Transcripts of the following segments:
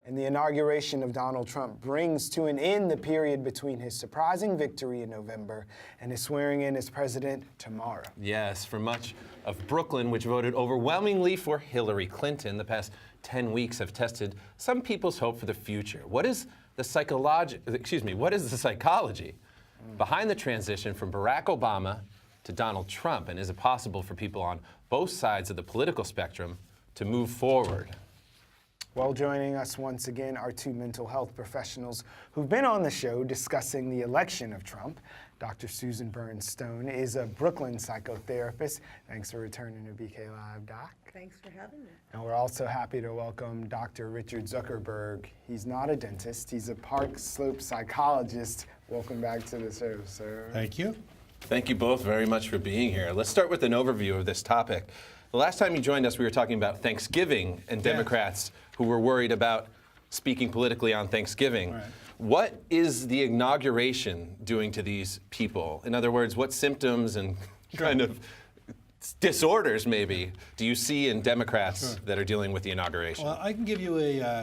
And the inauguration of Donald Trump brings to an end the period between his surprising victory in November and his swearing in as president tomorrow. Yes, for much of Brooklyn, which voted overwhelmingly for Hillary Clinton, the past 10 weeks have tested some people's hope for the future. What is the psychology behind the transition from Barack Obama to Donald Trump? And is it possible for people on both sides of the political spectrum to move forward? Well, joining us once again are two mental health professionals who've been on the show discussing the election of Trump. Dr. Susan Birne-Stone is a Brooklyn psychotherapist. Thanks for returning to BK Live, Doc. Thanks for having me. And we're also happy to welcome Dr. Richard Zuckerberg. He's not a dentist, he's a Park Slope psychologist. Welcome back to the show, sir. Thank you. Thank you both very much for being here. Let's start with an overview of this topic. The last time you joined us, we were talking about Thanksgiving and Democrats who were worried about speaking politically on Thanksgiving. Right. What is the inauguration doing to these people? In other words, what symptoms and kind of disorders, maybe, do you see in Democrats that are dealing with the inauguration? Well, I can give you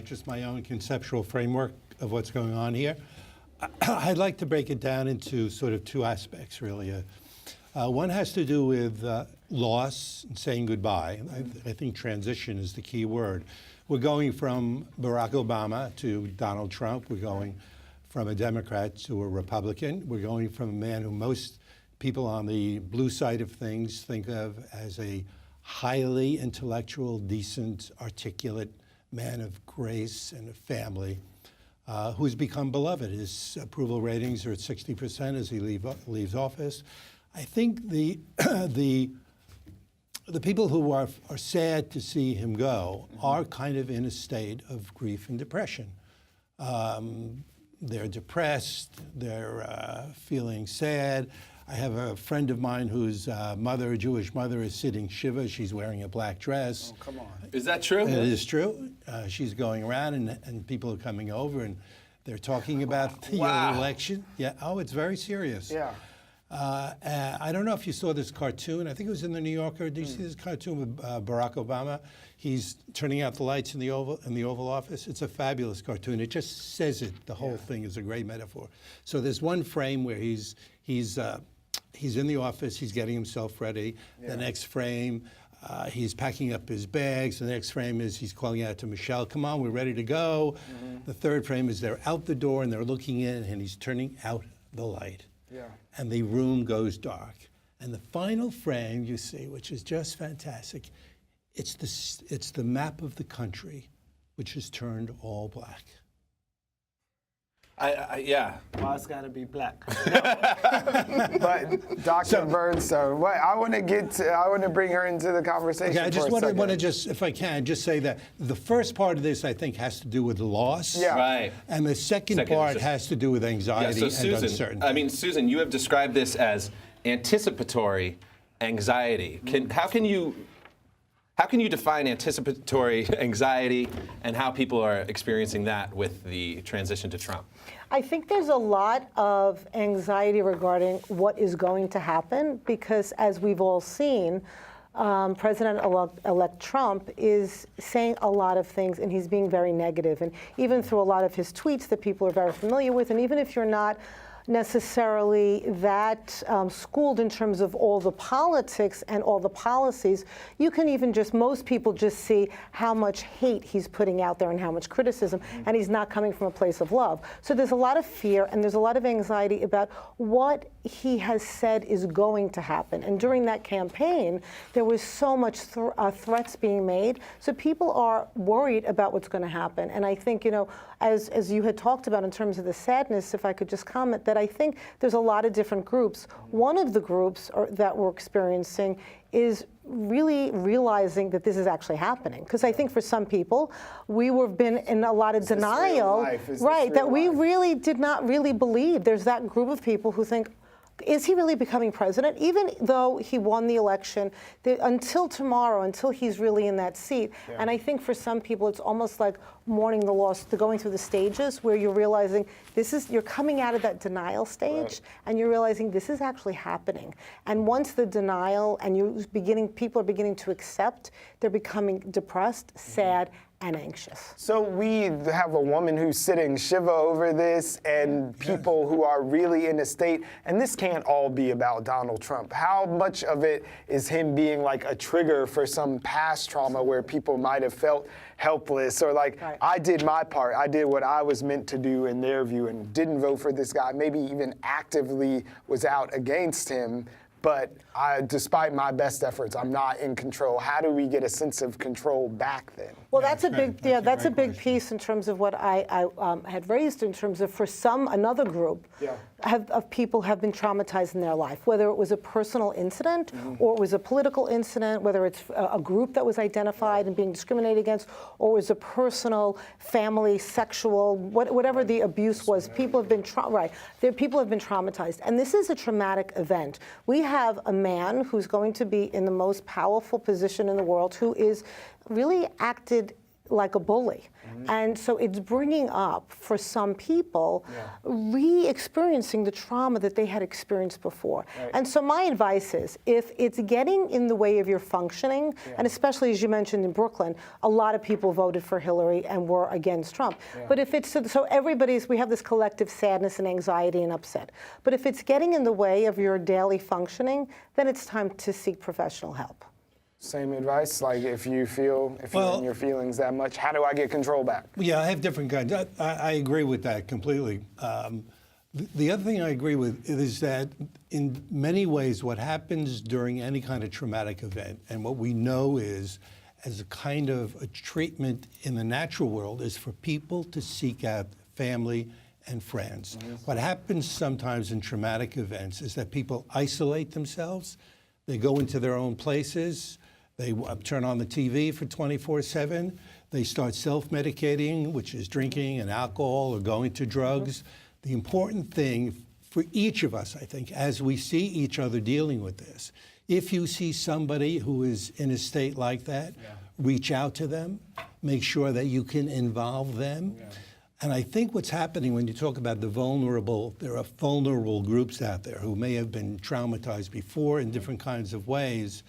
just my own conceptual framework of what's going on here. I'd like to break it down into sort of two aspects, really. One has to do with loss and saying goodbye. I think transition is the key word. We're going from Barack Obama to Donald Trump. We're going from a Democrat to a Republican. We're going from a man who most people on the blue side of things think of as a highly intellectual, decent, articulate man of grace and a family, who's become beloved. His approval ratings are at 60% as he leaves office. I think the people who are sad to see him go are kind of in a state of grief and depression. They're depressed, they're feeling sad. I have a friend of mine whose mother, a Jewish mother, is sitting Shiva. She's wearing a black dress. Oh, come on. Is that true? It is true. She's going around and people are coming over and they're talking about the election. Yeah. Oh, it's very serious. Yeah. I don't know if you saw this cartoon. I think it was in the New Yorker. Did you see this cartoon with Barack Obama? He's turning out the lights in the Oval Office. It's a fabulous cartoon. It just says it. The whole thing is a great metaphor. So there's one frame where he's in the office. He's getting himself ready. The next frame, he's packing up his bags. The next frame is he's calling out to Michelle, "Come on, we're ready to go." The third frame is they're out the door and they're looking in, and he's turning out the light. Yeah. And the room goes dark. And the final frame you see, which is just fantastic, it's the map of the country, which has turned all black. Yeah. Well, it's got to be black. But Dr. Birne-Stone, I want to bring her into the conversation. Okay, I just want to just, if I can, just say that the first part of this, I think, has to do with loss. Yeah. Right. And the second part has to do with anxiety and uncertainty. I mean, Susan, you have described this as anticipatory anxiety. How can you define anticipatory anxiety and how people are experiencing that with the transition to Trump? I think there's a lot of anxiety regarding what is going to happen because, as we've all seen, President-elect Trump is saying a lot of things, and he's being very negative. And even through a lot of his tweets that people are very familiar with, and even if you're not necessarily that schooled in terms of all the politics and all the policies, you can even most people just see how much hate he's putting out there and how much criticism, and he's not coming from a place of love. So there's a lot of fear and there's a lot of anxiety about what he has said is going to happen. And during that campaign, there was so much threats being made. So people are worried about what's going to happen. And I think, as you had talked about in terms of the sadness, if I could just comment, that I think there's a lot of different groups. One of the groups that we're experiencing is really realizing that this is actually happening. Because I think for some people, we've been in a lot of denial, right, that we really did not really believe. There's that group of people who think, is he really becoming president? Even though he won the election, until tomorrow, until he's really in that seat. Yeah. And I think for some people, it's almost like mourning the loss, going through the stages where you're realizing you're coming out of that denial stage, and you're realizing this is actually happening. And once the denial and people are beginning to accept, they're becoming depressed, sad, and anxious. So we have a woman who's sitting Shiva over this and people who are really in a state, and this can't all be about Donald Trump. How much of it is him being like a trigger for some past trauma where people might have felt helpless or like, I did my part, I did what I was meant to do in their view and didn't vote for this guy, maybe even actively was out against him, but despite my best efforts, I'm not in control. How do we get a sense of control back then? Well, that's a big piece in terms of what I had raised in terms of for another group of people have been traumatized in their life, whether it was a personal incident or it was a political incident, whether it's a group that was identified and being discriminated against, or it was a personal, family, sexual, whatever the abuse was. People have been people have been traumatized, and this is a traumatic event. We have a man who's going to be in the most powerful position in the world who is really acted like a bully. And so it's bringing up, for some people, re-experiencing the trauma that they had experienced before. And so my advice is, if it's getting in the way of your functioning, and especially as you mentioned in Brooklyn, a lot of people voted for Hillary and were against Trump. But if it's, so we have this collective sadness and anxiety and upset. But if it's getting in the way of your daily functioning, then it's time to seek professional help. Same advice, like if you're in your feelings that much, how do I get control back? Yeah, I have different kinds. I agree with that completely. The other thing I agree with is that in many ways what happens during any kind of traumatic event, and what we know is as a kind of a treatment in the natural world, is for people to seek out family and friends. What happens sometimes in traumatic events is that people isolate themselves, they go into their own places, they turn on the TV for 24/7. They start self-medicating, which is drinking and alcohol or going to drugs. The important thing for each of us, I think, as we see each other dealing with this, if you see somebody who is in a state like that, reach out to them, make sure that you can involve them. And I think what's happening when you talk about the vulnerable, there are vulnerable groups out there who may have been traumatized before in different kinds of ways,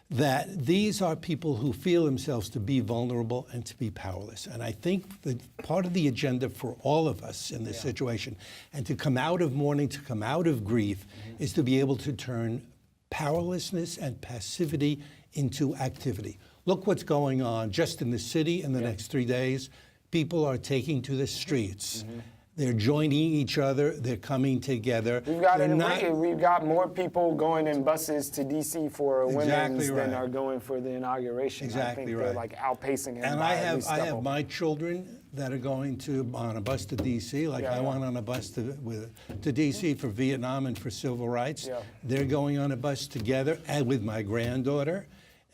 that these are people who feel themselves to be vulnerable and to be powerless. And I think that part of the agenda for all of us in this situation, and to come out of mourning, to come out of grief, is to be able to turn powerlessness and passivity into activity. Look what's going on just in the city in the next 3 days. People are taking to the streets. They're joining each other. They're coming together. We've got more people going in buses to D.C. for women's than are going for the inauguration. I think they're like outpacing it. And I have my children that are going on a bus to D.C. Like I went on a bus to D.C. for Vietnam and for civil rights. They're going on a bus together and with my granddaughter.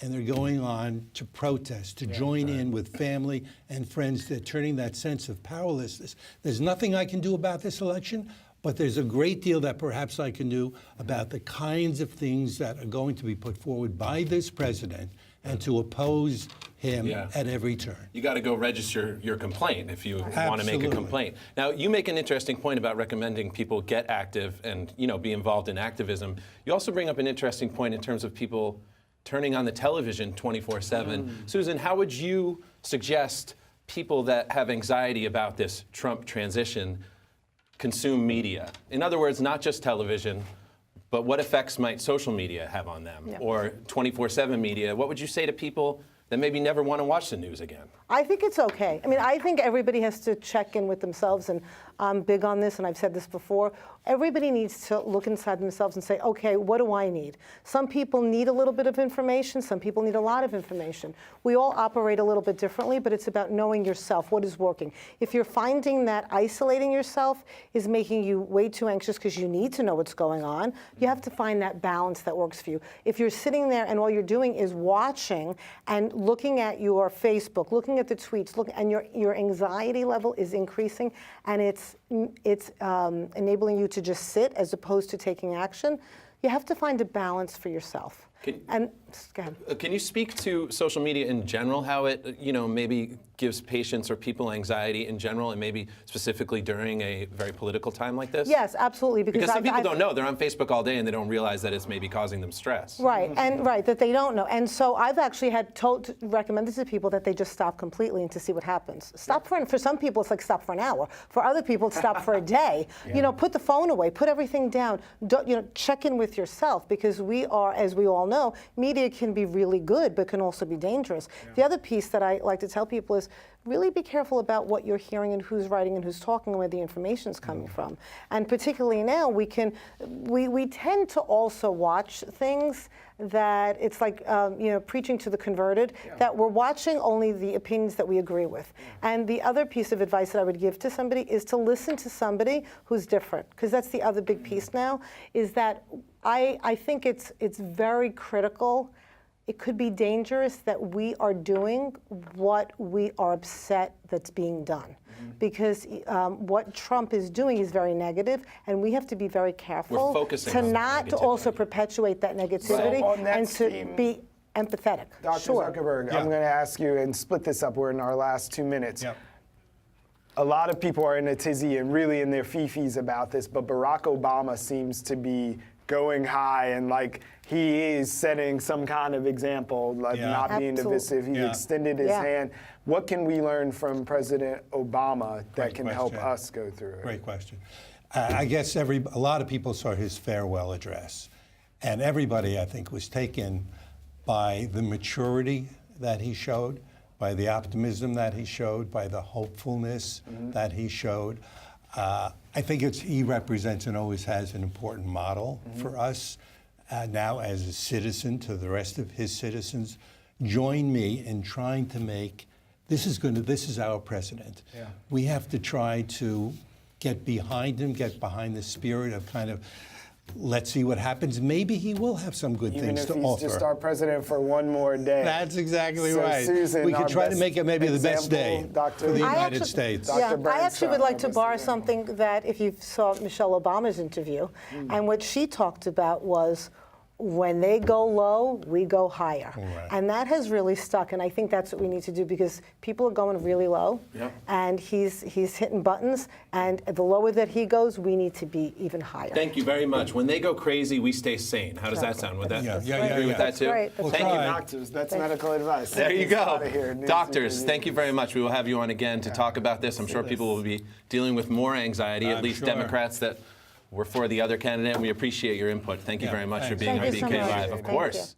And they're going on to protest, to join in with family and friends. They're turning that sense of powerlessness. There's nothing I can do about this election, but there's a great deal that perhaps I can do about the kinds of things that are going to be put forward by this president and to oppose him at every turn. You got to go register your complaint if you want to make a complaint. Now, you make an interesting point about recommending people get active and, be involved in activism. You also bring up an interesting point in terms of people turning on the television 24/7. Susan, how would you suggest people that have anxiety about this Trump transition consume media? In other words, not just television, but what effects might social media have on them or 24/7 media? What would you say to people that maybe never want to watch the news again? I think it's okay. I mean, I think everybody has to check in with themselves, and I'm big on this, and I've said this before. Everybody needs to look inside themselves and say, okay, what do I need? Some people need a little bit of information. Some people need a lot of information. We all operate a little bit differently, but it's about knowing yourself, what is working. If you're finding that isolating yourself is making you way too anxious because you need to know what's going on, you have to find that balance that works for you. If you're sitting there and all you're doing is watching and looking at your Facebook, looking at the tweets, and your anxiety level is increasing, and it's enabling you to just sit as opposed to taking action, you have to find a balance for yourself. Go ahead. Can you speak to social media in general, how it, maybe gives patients or people anxiety in general, and maybe specifically during a very political time like this? Yes, absolutely. Because some people don't know. They're on Facebook all day and they don't realize that it's maybe causing them stress. Right, that they don't know. And so I've actually recommended to people that they just stop completely and to see what happens. Stop for some people, it's like stop for an hour. For other people, it's stop for a day. Put the phone away, put everything down. Don't, check in with yourself, because we are, as we all know, media can be really good, but can also be dangerous. The other piece that I like to tell people is really be careful about what you're hearing and who's writing and who's talking and where the information's coming from. And particularly now, we tend to also watch things that it's like, preaching to the converted, that we're watching only the opinions that we agree with. And the other piece of advice that I would give to somebody is to listen to somebody who's different, because that's the other big piece now, is that I think it's very critical. It could be dangerous that we are doing what we are upset that's being done. Because what Trump is doing is very negative, and we have to be very careful to not also perpetuate that negativity and to be empathetic. Dr. Zuckerberg, I'm going to ask you, and split this up. We're in our last 2 minutes. A lot of people are in a tizzy and really in their fifis about this, but Barack Obama seems to be going high, and like he is setting some kind of example, like not being divisive. He extended his hand. What can we learn from President Obama that can help us go through it? Great question. I guess a lot of people saw his farewell address, and everybody, I think, was taken by the maturity that he showed, by the optimism that he showed, by the hopefulness that he showed. I think he represents and always has an important model for us now as a citizen to the rest of his citizens. Join me in trying to make, this is our president. We have to try to get behind him, get behind the spirit of kind of, let's see what happens. Maybe he will have some good things to offer. Even if he's just our president for one more day. That's exactly right. Susan, we could try to make it maybe the best day for the United States. I actually would like to borrow something that if you saw Michelle Obama's interview, and what she talked about was, when they go low, we go higher. And that has really stuck, and I think that's what we need to do, because people are going really low, and he's hitting buttons, and the lower that he goes, we need to be even higher. Thank you very much. When they go crazy, we stay sane. How does that sound? Would that agree with that too? Right. Thank you, doctors. That's medical advice. There you go. Doctors, thank you very much. We will have you on again to talk about this. I'm sure people will be dealing with more anxiety, at least Democrats that were for the other candidate. We appreciate your input. Thank you very much for being on BK Live, of course.